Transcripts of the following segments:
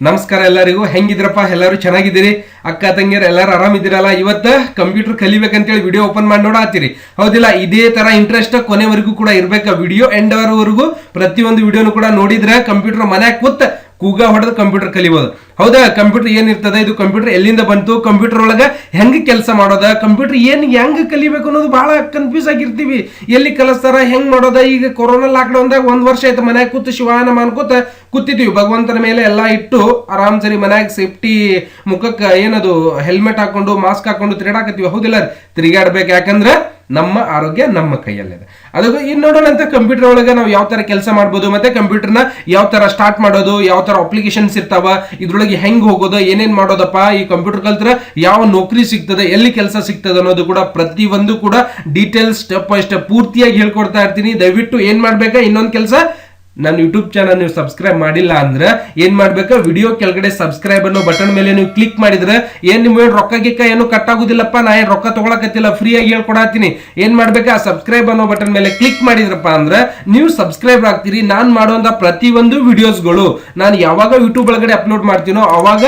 ನಮಸ್ಕಾರ ಎಲ್ಲರಿಗೂ. ಹೆಂಗಿದ್ರಪ್ಪ? ಎಲ್ಲರೂ ಚೆನ್ನಾಗಿದ್ದೀರಿ? ಅಕ್ಕ ತಂಗಿಯರು ಎಲ್ಲರೂ ಆರಾಮಿದ್ದೀರಲ್ಲ? ಇವತ್ತು ಕಂಪ್ಯೂಟರ್ ಕಲಿಬೇಕಂತೇಳಿ ವಿಡಿಯೋ ಓಪನ್ ಮಾಡಿ ನೋಡಾತೀರಿ, ಹೌದಿಲ್ಲ? ಇದೇ ತರ ಇಂಟ್ರೆಸ್ಟ್ ಕೊನೆವರೆಗೂ ಕೂಡ ಇರ್ಬೇಕು. ವಿಡಿಯೋ ಎಂಡ್ ವರೆಗೂ ಪ್ರತಿಯೊಂದು ವಿಡಿಯೋನು ಕೂಡ ನೋಡಿದ್ರೆ ಕಂಪ್ಯೂಟರ್ ಮನ್ಯಾಗ ಕೂತ್ ಕೂಗ ಹೊಡೆದು ಕಂಪ್ಯೂಟರ್ ಕಲಿಬಹುದು, ಹೌದಾ? ಕಂಪ್ಯೂಟರ್ ಏನಿರ್ತದೆ, ಇದು ಕಂಪ್ಯೂಟರ್ ಎಲ್ಲಿಂದ ಬಂತು, ಕಂಪ್ಯೂಟರ್ ಒಳಗ ಹೆಂಗ್ ಕೆಲಸ ಮಾಡೋದ, ಕಂಪ್ಯೂಟರ್ ಹೆಂಗ್ ಕಲಿಬೇಕು ಅನ್ನೋದು ಬಹಳ ಕನ್ಫ್ಯೂಸ್ ಆಗಿರ್ತೀವಿ. ಎಲ್ಲಿ ಕಲಿಸ್ತಾರ, ಹೆಂಗ್ ಮಾಡೋದ? ಈಗ ಕೊರೋನಾ ಲಾಕ್ಡೌನ್ದಾಗ 1 ವರ್ಷ ಆಯ್ತು ಮನ್ಯಾಗ ಕೂತು ಶಿವಾನ ಅನ್ಕೋತ ಕೂತಿದ್ವಿ. ಭಗವಂತನ ಮೇಲೆ ಎಲ್ಲಾ ಇಟ್ಟು ಆರಾಮ್ ಸರಿ ಮನ್ಯಾಗ ಸೇಫ್ಟಿ ಮುಖಕ್ಕೆ ಏನದು ಹೆಲ್ಮೆಟ್ ಹಾಕೊಂಡು ಮಾಸ್ಕ್ ಹಾಕೊಂಡು ತಿರುಗಾಡಕತ್ತೀವಿ, ಹೌದಿಲ್ಲ? ತಿರುಗಾಡ್ಬೇಕು, ಯಾಕಂದ್ರೆ ನಮ್ಮ ಆರೋಗ್ಯ ನಮ್ಮ ಕೈಯಲ್ಲಿದೆ. ಅದಕ್ಕೆ ಇನ್ನು ನೋಡೋಣ ಅಂತ ಕಂಪ್ಯೂಟರ್ ಒಳಗೆ ನಾವು ಯಾವ ತರ ಕೆಲಸ ಮಾಡ್ಬೋದು, ಮತ್ತೆ ಕಂಪ್ಯೂಟರ್ನ ಯಾವ ತರ ಸ್ಟಾರ್ಟ್ ಮಾಡೋದು, ಯಾವ ತರ ಅಪ್ಲಿಕೇಶನ್ಸ್ ಇರ್ತಾವ, ಇದ್ರೊಳಗೆ ಹೆಂಗ್ ಹೋಗೋದು, ಏನೇನ್ ಮಾಡೋದಪ್ಪ, ಈ ಕಂಪ್ಯೂಟರ್ ಕಲ್ತ್ರ ಯಾವ ನೌಕರಿ ಸಿಗ್ತದೆ, ಎಲ್ಲಿ ಕೆಲಸ ಸಿಗ್ತದೆ ಅನ್ನೋದು ಕೂಡ ಪ್ರತಿಯೊಂದು ಕೂಡ ಡೀಟೇಲ್ಸ್ ಸ್ಟೆಪ್ ಬೈ ಸ್ಟೆಪ್ ಪೂರ್ತಿಯಾಗಿ ಹೇಳ್ಕೊಡ್ತಾ ಇರ್ತೀನಿ. ದಯವಿಟ್ಟು ಏನ್ ಮಾಡ್ಬೇಕಾ, ಇನ್ನೊಂದು ಕೆಲಸ, ನನ್ನ ಯೂಟ್ಯೂಬ್ ಚಾನಲ್ ನೀವು ಸಬ್ಸ್ಕ್ರೈಬ್ ಮಾಡಿಲ್ಲ ಅಂದ್ರೆ ಏನ್ ಮಾಡ್ಬೇಕು, ವಿಡಿಯೋ ಕೆಳಗಡೆ ಸಬ್ಸ್ಕ್ರೈಬ್ ಅನ್ನೋ ಬಟನ್ ಮೇಲೆ ನೀವು ಕ್ಲಿಕ್ ಮಾಡಿದ್ರೆ ಏನ್ ನಿಮ್ಗೆ ರೊಕ್ಕ ಗಿಕ್ಕ ಏನು ಕಟ್ ಆಗುದಿಲ್ಲಪ್ಪ. ನಾ ಏನ್ ರೊಕ್ಕ ತಗೊಳಕತ್ತಿಲ್ಲ, ಫ್ರೀ ಆಗಿ ಹೇಳ್ಕೊಡತ್ತೀನಿ. ಏನ್ ಮಾಡ್ಬೇಕು, ಆ ಸಬ್ಸ್ಕ್ರೈಬ್ ಅನ್ನೋ ಬಟನ್ ಮೇಲೆ ಕ್ಲಿಕ್ ಮಾಡಿದ್ರಪ್ಪ ಅಂದ್ರೆ ನೀವು ಸಬ್ಸ್ಕ್ರೈಬ್ ಆಗ್ತೀರಿ. ನಾನ್ ಮಾಡುವಂತ ಪ್ರತಿಯೊಂದು ವಿಡಿಯೋಸ್ಗಳು ನಾನು ಯಾವಾಗ ಯೂಟ್ಯೂಬ್ ಒಳಗಡೆ ಅಪ್ಲೋಡ್ ಮಾಡ್ತೀನೋ ಅವಾಗ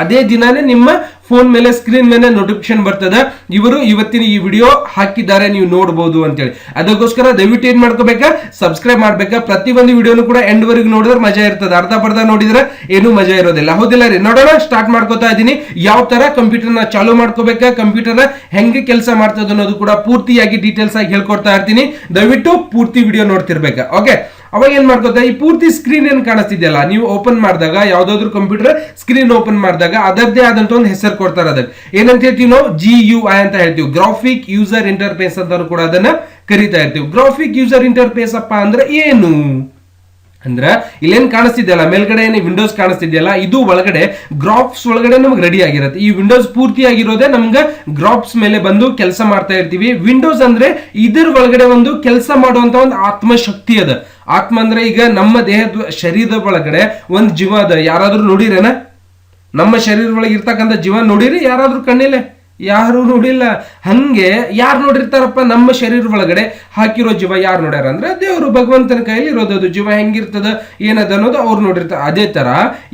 ಅದೇ ದಿನಾನೇ ನಿಮ್ಮ ಫೋನ್ ಮೇಲೆ ಸ್ಕ್ರೀನ್ ಮೇಲೆ ನೋಟಿಫಿಕೇಶನ್ ಬರ್ತದೆ, ಇವರು ಇವತ್ತಿನ ಈ ವಿಡಿಯೋ ಹಾಕಿದ್ದಾರೆ, ನೀವು ನೋಡಬಹುದು ಅಂತೇಳಿ. ಅದಕ್ಕೋಸ್ಕರ ದಯವಿಟ್ಟು ಏನ್ ಮಾಡ್ಕೋಬೇಕಾ, ಸಬ್ಸ್ಕ್ರೈಬ್ ಮಾಡ್ಬೇಕಾ. ಪ್ರತಿಯೊಂದು ವಿಡಿಯೋನು ಕೂಡ ಎಂಡ್ ವರೆಗೂ ನೋಡಿದ್ರೆ ಮಜಾ ಇರ್ತದೆ, ಅರ್ಧ ಬರ್ಧ ನೋಡಿದ್ರೆ ಏನು ಮಜಾ ಇರೋದಿಲ್ಲ, ಹೌದಿಲ್ಲ ರೀ? ನೋಡೋಣ, ಸ್ಟಾರ್ಟ್ ಮಾಡ್ಕೋತಾ ಇದೀನಿ. ಯಾವ ತರ ಕಂಪ್ಯೂಟರ್ ನ ಚಾಲೂ ಮಾಡ್ಕೋಬೇಕಾ, ಕಂಪ್ಯೂಟರ್ ಹೆಂಗೆ ಕೆಲಸ ಮಾಡ್ತದೆ ಅನ್ನೋದು ಕೂಡ ಪೂರ್ತಿಯಾಗಿ ಡೀಟೇಲ್ಸ್ ಆಗಿ ಹೇಳ್ಕೊಡ್ತಾ ಇರ್ತೀನಿ. ದಯವಿಟ್ಟು ಪೂರ್ತಿ ವಿಡಿಯೋ ನೋಡ್ತಿರ್ಬೇಕಾ, ಓಕೆ? ಅವಾಗ ಏನ್ ಮಾಡ್ಕೋತಾ, ಈ ಪೂರ್ತಿ ಸ್ಕ್ರೀನ್ ಏನ್ ಕಾಣಿಸ್ತಿದ್ಯಲ್ಲ, ನೀವು ಓಪನ್ ಮಾಡಿದಾಗ ಯಾವ್ದಾದ್ರು ಕಂಪ್ಯೂಟರ್ ಸ್ಕ್ರೀನ್ ಓಪನ್ ಮಾಡಿದಾಗ ಅದರದ್ದೇ ಆದಂತ ಒಂದು ಹೆಸರು ಕೊಡ್ತಾರೆ. ಅದಕ್ಕೆ ಏನಂತ ಹೇಳ್ತೀವಿ ನಾವು, GUI ಅಂತ ಹೇಳ್ತೀವಿ, ಗ್ರಾಫಿಕ್ ಯೂಸರ್ ಇಂಟರ್ಫೇಸ್ ಅಂತ ಕೂಡ ಅದನ್ನ ಕರಿತಾ ಇರ್ತೀವಿ. ಗ್ರಾಫಿಕ್ ಯೂಸರ್ ಇಂಟರ್ಫೇಸ್ ಅಪ್ಪ ಅಂದ್ರೆ ಏನು ಅಂದ್ರೆ, ಇಲ್ಲೇನ್ ಕಾಣಿಸ್ತಿದ್ಯಲ್ಲ ಮೇಲ್ಗಡೆ ಏನು ವಿಂಡೋಸ್ ಕಾಣಿಸ್ತಿದ್ಯಲ್ಲ, ಇದು ಒಳಗಡೆ ಗ್ರಾಫ್ಸ್ ಒಳಗಡೆ ನಮ್ಗೆ ರೆಡಿ ಆಗಿರುತ್ತೆ. ಈ ವಿಂಡೋಸ್ ಪೂರ್ತಿ ಆಗಿರೋದೇ ನಮ್ಗೆ ಗ್ರಾಫ್ಸ್ ಮೇಲೆ ಬಂದು ಕೆಲಸ ಮಾಡ್ತಾ ಇರ್ತೀವಿ. ವಿಂಡೋಸ್ ಅಂದ್ರೆ ಇದ್ರ ಒಳಗಡೆ ಒಂದು ಕೆಲಸ ಮಾಡುವಂತ ಒಂದು ಆತ್ಮಶಕ್ತಿ ಅದ. ಆತ್ಮ ಅಂದ್ರೆ ಈಗ ನಮ್ಮ ದೇಹದ ಶರೀರದ ಒಳಗಡೆ ಒಂದು ಜೀವ ಅದ. ಯಾರಾದ್ರೂ ನೋಡಿರೇನ? ನಮ್ಮ ಶರೀರದ ಒಳಗೆ ಇರ್ತಕ್ಕಂಥ ಜೀವ ನೋಡಿರಿ ಯಾರಾದ್ರೂ ಕಣ್ಣಿಲೆ? ಯಾರು ನೋಡಿಲ್ಲ. ಹಂಗೆ ಯಾರು ನೋಡಿರ್ತಾರಪ್ಪ, ನಮ್ಮ ಶರೀರ ಒಳಗಡೆ ಹಾಕಿರೋ ಜೀವ ಯಾರು ನೋಡ್ಯಾರ ಅಂದ್ರೆ ದೇವರು, ಭಗವಂತನ ಕೈಯಲ್ಲಿ ಇರೋದು. ಅದು ಜೀವ ಹೆಂಗಿರ್ತದ ಏನದ ಅನ್ನೋದು ಅವ್ರು ನೋಡಿರ್ತಾರೆ. ಅದೇ ತರ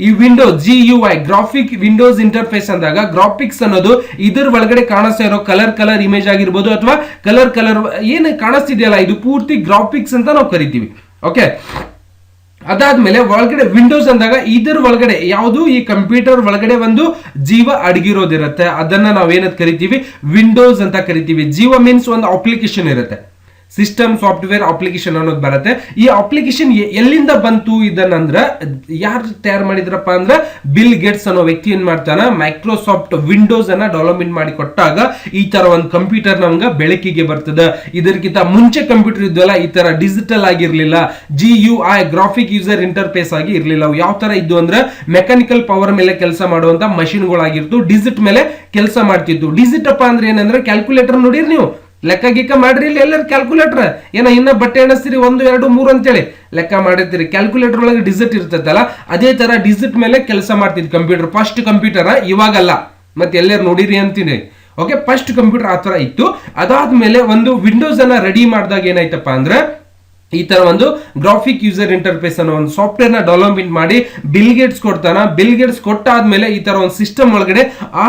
ಈ Windows GUI graphic Windows interface ಅಂದಾಗ, ಗ್ರಾಫಿಕ್ಸ್ ಅನ್ನೋದು ಇದ್ರ ಒಳಗಡೆ ಕಾಣಿಸ್ತಾ ಇರೋ ಕಲರ್ ಇಮೇಜ್ ಆಗಿರ್ಬೋದು, ಅಥವಾ ಕಲರ್ ಏನು ಕಾಣಿಸ್ತಿದೆಯಲ್ಲ, ಇದು ಪೂರ್ತಿ ಗ್ರಾಫಿಕ್ಸ್ ಅಂತ ನಾವು ಕರಿತೀವಿ, ಓಕೆ? ಅದಾದ್ಮೇಲೆ ಒಳಗಡೆ ವಿಂಡೋಸ್ ಅಂದಾಗ ಇದರ ಒಳಗಡೆ ಯಾವುದು, ಈ ಕಂಪ್ಯೂಟರ್ ಒಳಗಡೆ ಒಂದು ಜೀವ ಅಡಗಿರೋದಿರುತ್ತೆ. ಅದನ್ನ ನಾವೇನಂತ ಕರಿತೀವಿ, ವಿಂಡೋಸ್ ಅಂತ ಕರಿತೀವಿ. ಜೀವ ಮೀನ್ಸ್ ಒಂದು ಅಪ್ಲಿಕೇಶನ್ ಇರುತ್ತೆ, ಸಿಸ್ಟಮ್ ಸಾಫ್ಟ್ವೇರ್ ಅಪ್ಲಿಕೇಶನ್ ಅನ್ನೋದು ಬರುತ್ತೆ. ಈ ಅಪ್ಲಿಕೇಶನ್ ಎಲ್ಲಿಂದ ಬಂತು ಇದನ್ನಂದ್ರ, ಯಾರು ತಯಾರು ಮಾಡಿದ್ರಪ್ಪ ಅಂದ್ರೆ ಬಿಲ್ ಗೇಟ್ಸ್ ಅನ್ನೋ ವ್ಯಕ್ತಿ ಏನ್ ಮಾಡ್ತಾನ, ಮೈಕ್ರೋಸಾಫ್ಟ್ ವಿಂಡೋಸ್ ಅನ್ನ ಡೆವಲಪ್ಮೆಂಟ್ ಮಾಡಿ ಕೊಟ್ಟಾಗ ಈ ತರ ಒಂದು ಕಂಪ್ಯೂಟರ್ ನಮ್ಗೆ ಬೆಳಕಿಗೆ ಬರ್ತದೆ. ಇದಕ್ಕಿಂತ ಮುಂಚೆ ಕಂಪ್ಯೂಟರ್ ಇದ್ವಲ್ಲ, ಈ ತರ ಡಿಜಿಟಲ್ ಆಗಿರ್ಲಿಲ್ಲ. GUI ಗ್ರಾಫಿಕ್ ಯೂಸರ್ ಇಂಟರ್ಫೇಸ್ ಆಗಿ ಇರ್ಲಿಲ್ಲ. ಯಾವ ತರ ಇದ್ದು ಅಂದ್ರೆ ಮೆಕ್ಯಾನಿಕಲ್ ಪವರ್ ಮೇಲೆ ಕೆಲಸ ಮಾಡುವಂತ ಮಷಿನ್ಗಳಾಗಿರ್ತು, ಡಿಜಿಟ್ ಮೇಲೆ ಕೆಲಸ ಮಾಡ್ತಿತ್ತು. ಡಿಜಿಟ್ ಅಪ್ಪ ಅಂದ್ರೆ ಏನಂದ್ರೆ ಕ್ಯಾಲ್ಕುಲೇಟರ್ ನೋಡಿರಿ ನೀವು, ಲೆಕ್ಕ ಗಿಕ್ಕ ಮಾಡ್ರಿ, ಇಲ್ಲಿ ಎಲ್ಲರೂ ಕ್ಯಾಲ್ಕುಲೇಟರ್ ಏನ ಇನ್ನ ಬಟ್ಟೆ ಎಣಿಸ್ತೀರಿ 1 2 3 ಅಂತೇಳಿ ಲೆಕ್ಕ ಮಾಡಿರ್ತೀರಿ. ಕ್ಯಾಲ್ಕುಲೇಟರ್ ಒಳಗೆ ಡಿಜಿಟ್ ಇರ್ತದಲ್ಲ, ಅದೇ ತರ ಡಿಜಿಟ್ ಮೇಲೆ ಕೆಲಸ ಮಾಡ್ತಿದ್ ಕಂಪ್ಯೂಟರ್. ಫಸ್ಟ್ ಕಂಪ್ಯೂಟರ್ ಇವಾಗಲ್ಲ, ಮತ್ತೆ ಎಲ್ಲರೂ ನೋಡಿರಿ ಅಂತೀನಿ, ಓಕೆ? ಫಸ್ಟ್ ಕಂಪ್ಯೂಟರ್ ಆ ತರ ಇತ್ತು. ಅದಾದ್ಮೇಲೆ ಒಂದು ವಿಂಡೋಸ್ ಅನ್ನ ರೆಡಿ ಮಾಡಿದಾಗ ಏನಾಯ್ತಪ್ಪ ಅಂದ್ರೆ, ಈ ತರ ಒಂದು ಗ್ರಾಫಿಕ್ ಯೂಸರ್ ಇಂಟರ್ಫೇಸ್ ಅನ್ನೋ ಒಂದು ಸಾಫ್ಟ್ವೇರ್ ನ ಡೆವಲಪ್ಮೆಂಟ್ ಮಾಡಿ ಬಿಲ್ ಗೇಟ್ಸ್ ಕೊಡ್ತಾನ. ಬಿಲ್ ಗೇಟ್ಸ್ ಕೊಟ್ಟಾದ್ಮೇಲೆ ಈ ತರ ಒಂದು ಸಿಸ್ಟಮ್ ಒಳಗಡೆ ಆ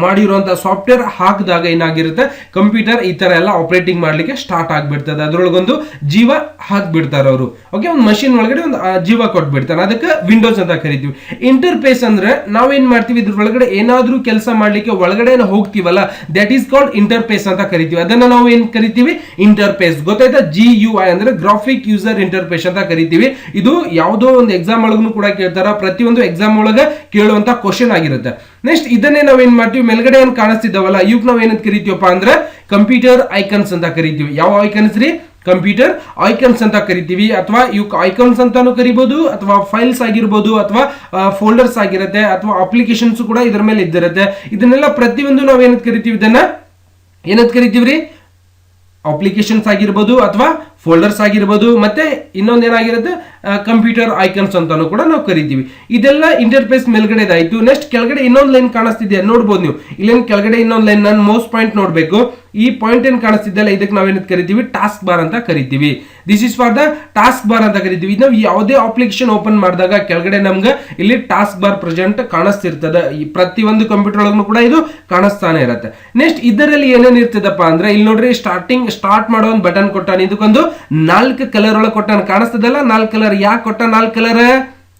ಮಾಡಿರುವಂತಹ ಸಾಫ್ಟ್ವೇರ್ ಹಾಕಿದಾಗ ಏನಾಗಿರುತ್ತೆ, ಕಂಪ್ಯೂಟರ್ ಈ ತರ ಎಲ್ಲ ಆಪರೇಟಿಂಗ್ ಮಾಡ್ಲಿಕ್ಕೆ ಸ್ಟಾರ್ಟ್ ಆಗ್ಬಿಡ್ತದೆ. ಅದ್ರೊಳಗೊಂದು ಜೀವ ಹಾಕ್ಬಿಡ್ತಾರೆ ಅವರು, ಓಕೆ? ಒಂದು ಮಷಿನ್ ಒಳಗಡೆ ಒಂದು ಜೀವ ಕೊಟ್ಬಿಡ್ತಾನೆ. ಅದಕ್ಕೆ ವಿಂಡೋಸ್ ಅಂತ ಕರಿತೀವಿ. ಇಂಟರ್ಫೇಸ್ ಅಂದ್ರೆ ನಾವೇನ್ ಮಾಡ್ತೀವಿ, ಇದ್ರ ಒಳಗಡೆ ಏನಾದ್ರೂ ಕೆಲಸ ಮಾಡ್ಲಿಕ್ಕೆ ಒಳಗಡೆ ಹೋಗ್ತೀವಲ್ಲ, ದಟ್ ಈಸ್ ಕಾಲ್ಡ್ ಇಂಟರ್ಫೇಸ್ ಅಂತ ಕರಿತೀವಿ. ಅದನ್ನ ನಾವು ಏನ್ ಕರಿತೀವಿ, ಇಂಟರ್ಫೇಸ್. ಗೊತ್ತಾಯ್ತಾ? GUI ಅಂದ್ರೆ ಗ್ರಾಫಿಕ್ ಯೂಸರ್ ಇಂಟರ್ಫೇಸ್ ಅಂತ ಕರಿತೀವಿ. ಇದು ಯಾವುದೋ ಒಂದು ಎಕ್ಸಾಮ್ ಒಳಗೂ ಕೂಡ ಕೇಳ್ತಾರ, ಪ್ರತಿಯೊಂದು ಎಕ್ಸಾಮ್ ಒಳಗೆ ಕೇಳುವಂತ ಕ್ವಶನ್ ಆಗಿರುತ್ತೆ. ನೆಕ್ಸ್ಟ್ ಇದನ್ನೇ ನಾವೇನ್ ಮಾಡ್ತೀವಿ, ಮೇಲ್ಗಡೆ ಏನ್ ಕಾಣಿಸ್ತಿದ್ದಾವಲ್ಲ ಇವಕ್ ನಾವ್ ಏನಂತ ಕರಿತೀವಪ್ಪ ಅಂದ್ರೆ ಕಂಪ್ಯೂಟರ್ ಐಕನ್ಸ್ ಅಂತ ಕರಿತೀವಿ. ಯಾವ ಐಕನ್ಸ್ ರೀ? ಕಂಪ್ಯೂಟರ್ ಐಕನ್ಸ್ ಅಂತ ಕರಿತೀವಿ. ಅಥವಾ ಇವಕ್ ಐಕನ್ಸ್ ಅಂತಾನು ಕರಿಬಹುದು, ಅಥವಾ ಫೈಲ್ಸ್ ಆಗಿರ್ಬೋದು, ಅಥವಾ ಫೋಲ್ಡರ್ಸ್ ಆಗಿರುತ್ತೆ, ಅಥವಾ ಅಪ್ಲಿಕೇಶನ್ಸ್ ಕೂಡ ಇದ್ರ ಮೇಲೆ ಇದ್ದಿರುತ್ತೆ. ಇದನ್ನೆಲ್ಲ ಪ್ರತಿಯೊಂದು ನಾವ್ ಏನಂತ ಕರಿತೀವಿ, ಇದನ್ನ ಏನಂತ ಕರಿತೀವ್ರಿ? ಅಪ್ಲಿಕೇಶನ್ಸ್ ಆಗಿರ್ಬೋದು, ಅಥವಾ ಫೋಲ್ಡರ್ಸ್ ಆಗಿರ್ಬೋದು, ಮತ್ತೆ ಇನ್ನೊಂದು ಏನಾಗಿರುತ್ತೆ ಕಂಪ್ಯೂಟರ್ ಐಕನ್ಸ್ ಅಂತಾನು ಕೂಡ ನಾವು ಕರಿತೀವಿ. ಇದೆಲ್ಲ ಇಂಟರ್ಫೇಸ್ ಮೇಲ್ಗಡೆದಾಯ್ತು. ನೆಕ್ಸ್ಟ್ ಕೆಳಗಡೆ ಇನ್ನೊಂದು ಲೈನ್ ಕಾಣಿಸ್ತಿದೆ ನೋಡ್ಬೋದು ನೀವು. ಇಲ್ಲೇನು ಕೆಳಗಡೆ ಇನ್ನೊಂದು ಲೈನ್, ನಾನು ಮೌಸ್ ಪಾಯಿಂಟ್ ನೋಡ್ಬೇಕು. ಈ ಪಾಯಿಂಟ್ ಏನ್ ಕಾಣಿಸ್ತಿದ್ದಲ್ಲ ಇದಕ್ಕೆ ನಾವೇನು ಕರಿತೀವಿ, ಟಾಸ್ಕ್ ಬಾರ್ ಅಂತ ಕರಿತೀವಿ. This is for the task bar ಅಂತ ಕರಿತೀವಿ. ನಾವು ಯಾವುದೇ ಅಪ್ಲಿಕೇಶನ್ ಓಪನ್ ಮಾಡಿದಾಗ ಕೆಳಗಡೆ ನಮ್ಗೆ ಇಲ್ಲಿ ಟಾಸ್ಕ್ ಬಾರ್ ಪ್ರೆಸೆಂಟ್ ಕಾಣಿಸ್ತಿರ್ತದೆ. ಈ ಪ್ರತಿ ಒಂದು ಕಂಪ್ಯೂಟರ್ ಒಳಗೂ ಕೂಡ ಇದು ಕಾಣಿಸ್ತಾನೆ ಇರುತ್ತೆ. ನೆಕ್ಸ್ಟ್ ಇದರಲ್ಲಿ ಏನೇನ್ ಇರ್ತದಪ್ಪ ಅಂದ್ರೆ ಇಲ್ಲಿ ನೋಡ್ರಿ, ಸ್ಟಾರ್ಟ್ ಮಾಡೋ ಒಂದು ಬಟನ್ ಕೊಟ್ಟಾನ. ಇದಕ್ಕೊಂದು 4 ಕಲರ್ ಒಳಗೆ ಕೊಟ್ಟಾನ, ಕಾಣಿಸ್ತದಲ್ಲ 4 ಕಲರ್. ಯಾಕೆ ಕೊಟ್ಟ 4 ಕಲರ್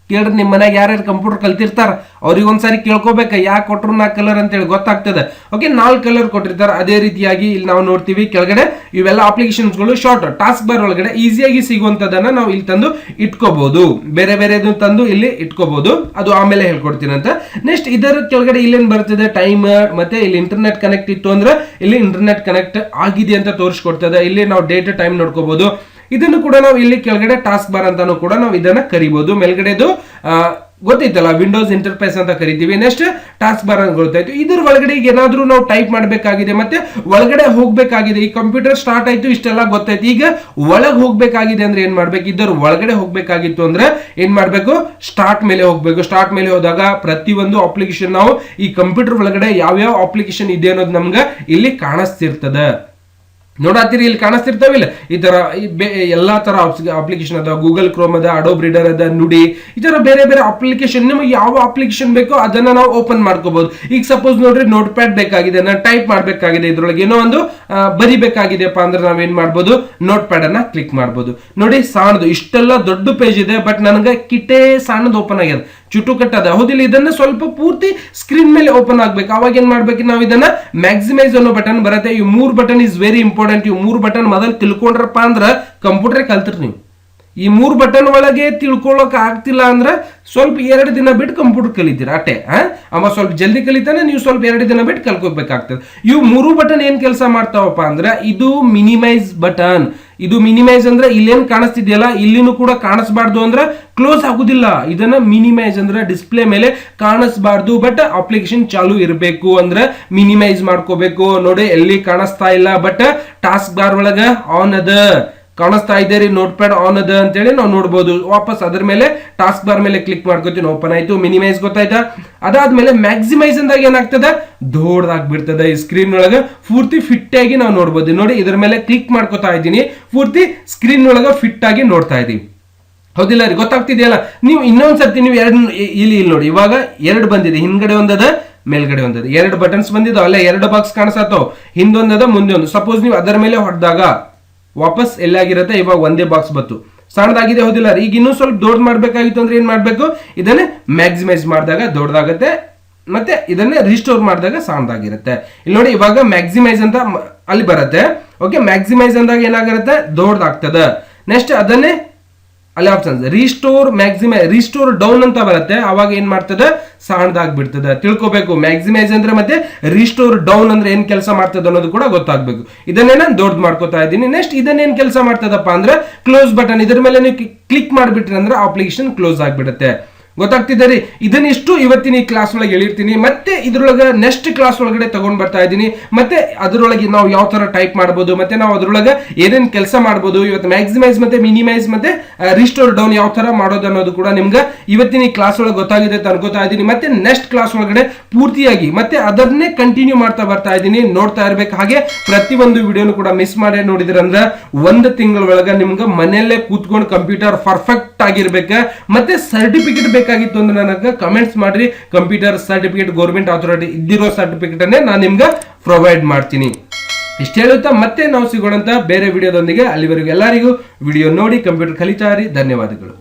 ಕೇಳ್ರಿ, ನಿಮ್ಮ ಮನೆಯಾಗ ಯಾರ್ಯಾರು ಕಂಪ್ಯೂಟರ್ ಕಲ್ತಿರ್ತಾರ ಅವ್ರಿಗೆ ಒಂದ್ಸಾರಿ ಕೇಳ್ಕೋಬೇಕ, ಯಾಕೆ ಕೊಟ್ರು 4 ಕಲರ್ ಅಂತ ಹೇಳಿ ಗೊತ್ತಾಗ್ತದೆ. ಓಕೆ, 4 ಕಲರ್ ಕೊಟ್ಟಿರ್ತಾರೆ. ಅದೇ ರೀತಿಯಾಗಿ ಇಲ್ಲಿ ನಾವು ನೋಡ್ತೀವಿ ಕೆಳಗಡೆ ಇವೆಲ್ಲ ಅಪ್ಲಿಕೇಶನ್ಸ್ಗಳು ಶಾರ್ಟ್ ಟಾಸ್ಕ್ ಬಾರ್ ಒಳಗಡೆ ಈಸಿಯಾಗಿ ಸಿಗುವಂತದನ್ನ ನಾವು ಇಲ್ಲಿ ತಂದು ಇಟ್ಕೋಬಹುದು. ಬೇರೆ ಬೇರೆದು ತಂದು ಇಲ್ಲಿ ಇಟ್ಕೋಬಹುದು, ಅದು ಆಮೇಲೆ ಹೇಳ್ಕೊಡ್ತೀನಿ ಅಂತ. ನೆಕ್ಸ್ಟ್ ಇದರ ಕೆಳಗಡೆ ಇಲ್ಲೇನ್ ಬರ್ತದೆ, ಟೈಮ್, ಮತ್ತೆ ಇಲ್ಲಿ ಇಂಟರ್ನೆಟ್ ಕನೆಕ್ಟ್ ಇತ್ತು ಅಂದ್ರೆ ಇಲ್ಲಿ ಇಂಟರ್ನೆಟ್ ಕನೆಕ್ಟ್ ಆಗಿದೆ ಅಂತ ತೋರಿಸ್ಕೊಡ್ತದೆ. ಇಲ್ಲಿ ನಾವು ಡೇಟ್ ಟೈಮ್ ನೋಡ್ಕೋಬಹುದು. ಇದನ್ನು ಕೂಡ ನಾವು ಇಲ್ಲಿ ಕೆಳಗಡೆ ಟಾಸ್ಕ್ ಬಾರ್ ಅಂತಾನು ಕೂಡ ನಾವು ಇದನ್ನ ಕರಿಬಹುದು. ಮೇಲ್ಗಡೆದು ಗೊತ್ತೈತಲ್ಲ ವಿಂಡೋಸ್ ಇಂಟರ್ಫೇಸ್ ಅಂತ ಕರಿತೀವಿ. ನೆಕ್ಸ್ಟ್ ಟಾಸ್ಕ್ ಬಾರ್ ಅಂತ ಗೊತ್ತಾಯ್ತು. ಇದ್ರ ಒಳಗಡೆ ಈಗ ಏನಾದ್ರೂ ನಾವು ಟೈಪ್ ಮಾಡಬೇಕಾಗಿದೆ, ಮತ್ತೆ ಒಳಗಡೆ ಹೋಗ್ಬೇಕಾಗಿದೆ. ಈ ಕಂಪ್ಯೂಟರ್ ಸ್ಟಾರ್ಟ್ ಆಯ್ತು, ಇಷ್ಟೆಲ್ಲ ಗೊತ್ತಾಯ್ತು. ಈಗ ಒಳಗೆ ಹೋಗ್ಬೇಕಾಗಿದೆ ಅಂದ್ರೆ ಏನ್ ಮಾಡ್ಬೇಕು, ಇದರ ಒಳಗಡೆ ಹೋಗ್ಬೇಕಾಗಿತ್ತು ಅಂದ್ರೆ ಏನ್ ಮಾಡ್ಬೇಕು, ಸ್ಟಾರ್ಟ್ ಮೇಲೆ ಹೋಗ್ಬೇಕು. ಸ್ಟಾರ್ಟ್ ಮೇಲೆ ಹೋದಾಗ ಪ್ರತಿಯೊಂದು ಅಪ್ಲಿಕೇಶನ್ ನಾವು ಈ ಕಂಪ್ಯೂಟರ್ ಒಳಗಡೆ ಯಾವ್ಯಾವ ಅಪ್ಲಿಕೇಶನ್ ಇದೆ ಅನ್ನೋದು ನಮ್ಗೆ ಇಲ್ಲಿ ಕಾಣಿಸ್ತಿರ್ತದೆ. ನೋಡಾತಿರಿ, ಇಲ್ಲಿ ಕಾಣಿಸ್ತಿರ್ತಾವಿಲ್ಲ ಈ ತರ ಎಲ್ಲಾ ತರ ಅಪ್ಲಿಕೇಶನ್ ಅದ. ಗೂಗಲ್ ಕ್ರೋಮ್ ಅದ, ಅಡೋಬ್ ರೀಡರ್ ಅದ, ನುಡಿ, ಈ ತರ ಬೇರೆ ಬೇರೆ ಅಪ್ಲಿಕೇಶನ್. ನಿಮಗೆ ಯಾವ ಅಪ್ಲಿಕೇಶನ್ ಬೇಕೋ ಅದನ್ನ ನಾವು ಓಪನ್ ಮಾಡ್ಕೋಬಹುದು. ಈಗ ಸಪೋಸ್ ನೋಡ್ರಿ, ನೋಟ್ ಪ್ಯಾಡ್ ಬೇಕಾಗಿದೆ, ನಾನು ಟೈಪ್ ಮಾಡ್ಬೇಕಾಗಿದೆ, ಇದ್ರೊಳಗೆ ಏನೋ ಒಂದು ಬರಿಬೇಕಾಗಿದೆಯಪ್ಪ ಅಂದ್ರೆ ನಾವೇನ್ ಮಾಡ್ಬೋದು, ನೋಟ್ ಪ್ಯಾಡ್ ಅನ್ನ ಕ್ಲಿಕ್ ಮಾಡ್ಬೋದು. ನೋಡಿ, ಸಣ್ಣದು ಇಷ್ಟೆಲ್ಲ ದೊಡ್ಡ ಪೇಜ್ ಇದೆ, ಬಟ್ ನನಗೆ ಕಿಟೇ ಸಣ್ಣದು ಓಪನ್ ಆಗ್ಯದ, ಚುಟು ಕಟ್ಟದ. ಹೌದಿಲ್ಲ, ಇದನ್ನ ಸ್ವಲ್ಪ ಪೂರ್ತಿ ಸ್ಕ್ರೀನ್ ಮೇಲೆ ಓಪನ್ ಆಗ್ಬೇಕು. ಅವಾಗ ಏನ್ ಮಾಡ್ಬೇಕು, ನಾವು ಇದನ್ನ ಮ್ಯಾಕ್ಸಿಮೈಸ್ ಅನ್ನೋ ಬಟನ್ ಬರುತ್ತೆ. ಈ 3 ಬಟನ್ ಇಸ್ ವೆರಿ ಇಂಪಾರ್ಟೆಂಟ್. ಈ 3 ಬಟನ್ ಮೊದಲು ತಿಳ್ಕೊಂಡ್ರಪ್ಪ ಅಂದ್ರ ಕಂಪ್ಯೂಟರ್ ಕಲ್ತ್ರಿ ನೀವು. ಈ 3 ಬಟನ್ ಒಳಗೆ ತಿಳ್ಕೊಳ್ಳೋಕೆ ಆಗ್ತಿಲ್ಲ ಅಂದ್ರೆ ಸ್ವಲ್ಪ 2 ದಿನ ಬಿಟ್ಟು ಕಂಪ್ಯೂಟರ್ ಕಲಿತೀರ ಅಷ್ಟೇ. ಅವ ಸ್ವಲ್ಪ ಜಲ್ದಿ ಕಲಿತಾನೆ, ನೀವು ಸ್ವಲ್ಪ 2 ದಿನ ಬಿಟ್ಟು ಕಲ್ಕೋಬೇಕಾಗ್ತದೆ. ಇವು 3 ಬಟನ್ ಏನ್ ಕೆಲಸ ಮಾಡ್ತಾವಪ್ಪ ಅಂದ್ರೆ, ಇದು ಮಿನಿಮೈಸ್ ಬಟನ್. ಇದು ಮಿನಿಮೈಸ್ ಅಂದ್ರೆ ಇಲ್ಲೇನ್ ಕಾಣಿಸ್ತಿದೆಯಲ್ಲ, ಇಲ್ಲಿನೂ ಕೂಡ ಕಾಣಿಸ್ಬಾರ್ದು ಅಂದ್ರೆ ಕ್ಲೋಸ್ ಆಗುದಿಲ್ಲ. ಇದನ್ನ ಮಿನಿಮೈಸ್ ಅಂದ್ರೆ ಡಿಸ್ಪ್ಲೇ ಮೇಲೆ ಕಾಣಿಸ್ಬಾರ್ದು, ಬಟ್ ಅಪ್ಲಿಕೇಶನ್ ಚಾಲು ಇರಬೇಕು ಅಂದ್ರೆ ಮಿನಿಮೈಸ್ ಮಾಡ್ಕೋಬೇಕು. ನೋಡಿ, ಎಲ್ಲಿ ಕಾಣಿಸ್ತಾ ಇಲ್ಲ, ಬಟ್ ಟಾಸ್ಕ್ ಬಾರ್ ಒಳಗ ಆನ್ ಅದ, ಕಾಣಿಸ್ತಾ ಇದೆ ರೀ, ನೋಟ್ ಪ್ಯಾಡ್ ಆನ್ ಅದ ಅಂತೇಳಿ ನಾವು ನೋಡ್ಬೋದು. ವಾಪಸ್ ಅದ್ರ ಮೇಲೆ ಟಾಸ್ಕ್ ಬಾರ್ ಮೇಲೆ ಕ್ಲಿಕ್ ಮಾಡ್ಕೋತೀವಿ, ಓಪನ್ ಆಯ್ತು. ಮಿನಿಮೈಸ್ ಗೊತ್ತಾಯ್ತಾ? ಅದಾದ್ಮೇಲೆ ಮ್ಯಾಕ್ಸಿಮೈಸ್ ಅಂದಾಗ ಏನಾಗ್ತದೆ, ದೊಡ್ಡದಾಗ್ಬಿಡ್ತದೆ. ಈ ಸ್ಕ್ರೀನ್ ಒಳಗ ಪೂರ್ತಿ ಫಿಟ್ ಆಗಿ ನಾವು ನೋಡ್ಬೋದು. ನೋಡಿ, ಇದ್ರ ಮೇಲೆ ಕ್ಲಿಕ್ ಮಾಡ್ಕೋತಾ ಇದ್ದೀನಿ, ಪೂರ್ತಿ ಸ್ಕ್ರೀನ್ ಒಳಗ ಫಿಟ್ ಆಗಿ ನೋಡ್ತಾ ಇದೀವಿ. ಹೌದಿಲ್ಲ ರೀ, ಗೊತ್ತಾಗ್ತಿದೆಯಲ್ಲ? ನೀವು ಇನ್ನೊಂದ್ಸರ್ತಿ ನೀವು ಇಲ್ಲಿ ನೋಡಿ, ಇವಾಗ 2 ಬಂದಿದೆ, ಹಿಂದ್ಗಡೆ ಒಂದದ, ಮೇಲ್ಗಡೆ ಒಂದದ. 2 ಬಟನ್ಸ್ ಬಂದಿದ್ದಾವ ಅಲ್ಲ, 2 ಬಾಕ್ಸ್ ಕಾಣಿಸತ್ತವ, ಹಿಂದೊಂದದ ಮುಂದೆ ಒಂದು. ಸಪೋಸ್ ನೀವು ಅದರ ಮೇಲೆ ಹೊಡೆದಾಗ ವಾಪಸ್ ಎಲ್ಲಾಗಿರುತ್ತೆ, ಇವಾಗ ಒಂದೇ ಬಾಕ್ಸ್ ಬಂತು, ಸಣ್ಣದಾಗಿದೆ. ಹೌದಿಲ್ಲ, ಈಗ ಇನ್ನೂ ಸ್ವಲ್ಪ ದೊಡ್ಡ ಮಾಡ್ಬೇಕಾಗಿತ್ತು ಅಂದ್ರೆ ಏನ್ ಮಾಡ್ಬೇಕು, ಇದನ್ನೇ ಮ್ಯಾಕ್ಸಿಮೈಸ್ ಮಾಡಿದಾಗ ದೊಡ್ಡದಾಗತ್ತೆ, ಮತ್ತೆ ಇದನ್ನೇ ರಿಸ್ಟೋರ್ ಮಾಡಿದಾಗ ಸಣ್ಣದಾಗಿರುತ್ತೆ. ಇಲ್ಲಿ ನೋಡಿ, ಇವಾಗ ಮ್ಯಾಕ್ಸಿಮೈಸ್ ಅಂತ ಅಲ್ಲಿ ಬರುತ್ತೆ. ಓಕೆ, ಮ್ಯಾಕ್ಸಿಮೈಸ್ ಅಂದಾಗ ಏನಾಗಿರುತ್ತೆ, ದೊಡ್ಡದಾಗ್ತದೆ. ನೆಕ್ಸ್ಟ್ ಅದನ್ನೇ ಅಲ್ಲಿ ಆಪ್ಷನ್ಸ್ ರಿಸ್ಟೋರ್ ಡೌನ್ ಅಂತ ಬರುತ್ತೆ. ಅವಾಗ ಏನ್ ಮಾಡ್ತದೆ, ಸಣ್ಣದಾಗ್ಬಿಡ್ತದೆ. ತಿಳ್ಕೊಬೇಕು, ಮ್ಯಾಕ್ಸಿಮೈಸ್ ಅಂದ್ರೆ ಮತ್ತೆ ರಿಸ್ಟೋರ್ ಡೌನ್ ಅಂದ್ರೆ ಏನ್ ಕೆಲಸ ಮಾಡ್ತದೆ ಅನ್ನೋದು ಕೂಡ ಗೊತ್ತಾಗ್ಬೇಕು. ಇದನ್ನೇ ನಾನು ದೊಡ್ಡ ಮಾಡ್ಕೋತಾ ಇದ್ದೀನಿ. ನೆಕ್ಸ್ಟ್ ಇದನ್ನೇನ್ ಕೆಲಸ ಮಾಡ್ತದಪ್ಪ ಅಂದ್ರೆ, ಕ್ಲೋಸ್ ಬಟನ್. ಇದ್ರ ಮೇಲೆ ನೀವು ಕ್ಲಿಕ್ ಮಾಡ್ಬಿಟ್ರಿ ಅಂದ್ರೆ ಅಪ್ಲಿಕೇಶನ್ ಕ್ಲೋಸ್ ಆಗ್ಬಿಡುತ್ತೆ. ಗೊತ್ತಾಗ್ತಿದೆ ರೀ? ಇದನ್ನಿಷ್ಟು ಇವತ್ತಿನ ಈ ಕ್ಲಾಸ್ ಒಳಗೆ ಹೇಳಿರ್ತೀನಿ. ಮತ್ತೆ ಇದ್ರೊಳಗೆ ನೆಕ್ಸ್ಟ್ ಕ್ಲಾಸ್ ಒಳಗಡೆ ತಗೊಂಡ್ ಬರ್ತಾ ಇದ್ದೀನಿ. ಮತ್ತೆ ಅದರೊಳಗೆ ನಾವು ಯಾವ ತರ ಟೈಪ್ ಮಾಡ್ಬೋದು, ಮತ್ತೆ ನಾವು ಅದ್ರೊಳಗೆ ಏನೇನ್ ಕೆಲಸ ಮಾಡ್ಬೋದು, ಇವತ್ತು ಮ್ಯಾಕ್ಸಿಮೈಸ್ ಮತ್ತೆ ಮಿನಿಮೈಸ್ ಮತ್ತೆ ರಿಸ್ಟೋರ್ ಡೌನ್ ಯಾವ ತರ ಮಾಡೋದು ಅನ್ನೋದು ಕೂಡ ನಿಮ್ಗೆ ಇವತ್ತಿನ ಈ ಕ್ಲಾಸ್ ಒಳಗೆ ಗೊತ್ತಾಗಿದೆ ಅಂತ ಅನ್ಕೋತಾ ಇದ್ದೀನಿ. ಮತ್ತೆ ನೆಕ್ಸ್ಟ್ ಕ್ಲಾಸ್ ಒಳಗಡೆ ಪೂರ್ತಿಯಾಗಿ ಮತ್ತೆ ಅದನ್ನೇ ಕಂಟಿನ್ಯೂ ಮಾಡ್ತಾ ಬರ್ತಾ ಇದ್ದೀನಿ, ನೋಡ್ತಾ ಇರ್ಬೇಕು. ಹಾಗೆ ಪ್ರತಿಯೊಂದು ವಿಡಿಯೋನು ಕೂಡ ಮಿಸ್ ಮಾಡಿ ನೋಡಿದ್ರಂದ್ರೆ 1 ತಿಂಗಳ ಒಳಗೆ ನಿಮ್ಗೆ ಮನೆಯಲ್ಲೇ ಕೂತ್ಕೊಂಡು ಕಂಪ್ಯೂಟರ್ ಪರ್ಫೆಕ್ಟ್ ಆಗಿರ್ಬೇಕ. ಮತ್ತೆ ಸರ್ಟಿಫಿಕೇಟ್ ಬೇಕಾಗಿತ್ತು ಅಂದ್ರೆ ನನಗೆ ಕಮೆಂಟ್ಸ್ ಮಾಡ್ರಿ. ಕಂಪ್ಯೂಟರ್ ಸರ್ಟಿಫಿಕೇಟ್ ಗೌರ್ಮೆಂಟ್ ಅಥಾರಿಟಿ ಇದ್ದಿರೋ ಸರ್ಟಿಫಿಕೇಟ್ ಅನ್ನೇ ನಾನು ನಿಮ್ಗೆ ಪ್ರೊವೈಡ್ ಮಾಡ್ತೀನಿ. ಇಷ್ಟ ಹೇಳುತ್ತಾ ಮತ್ತೆ ನಾವು ಸಿಗೋಣಂತ ಬೇರೆ ವಿಡಿಯೋದೊಂದಿಗೆ. ಅಲ್ಲಿವರೆಗೂ ಎಲ್ಲರಿಗೂ ವಿಡಿಯೋ ನೋಡಿ ಕಂಪ್ಯೂಟರ್ ಕಲಿತಾ ಇರಿ. ಧನ್ಯವಾದಗಳು.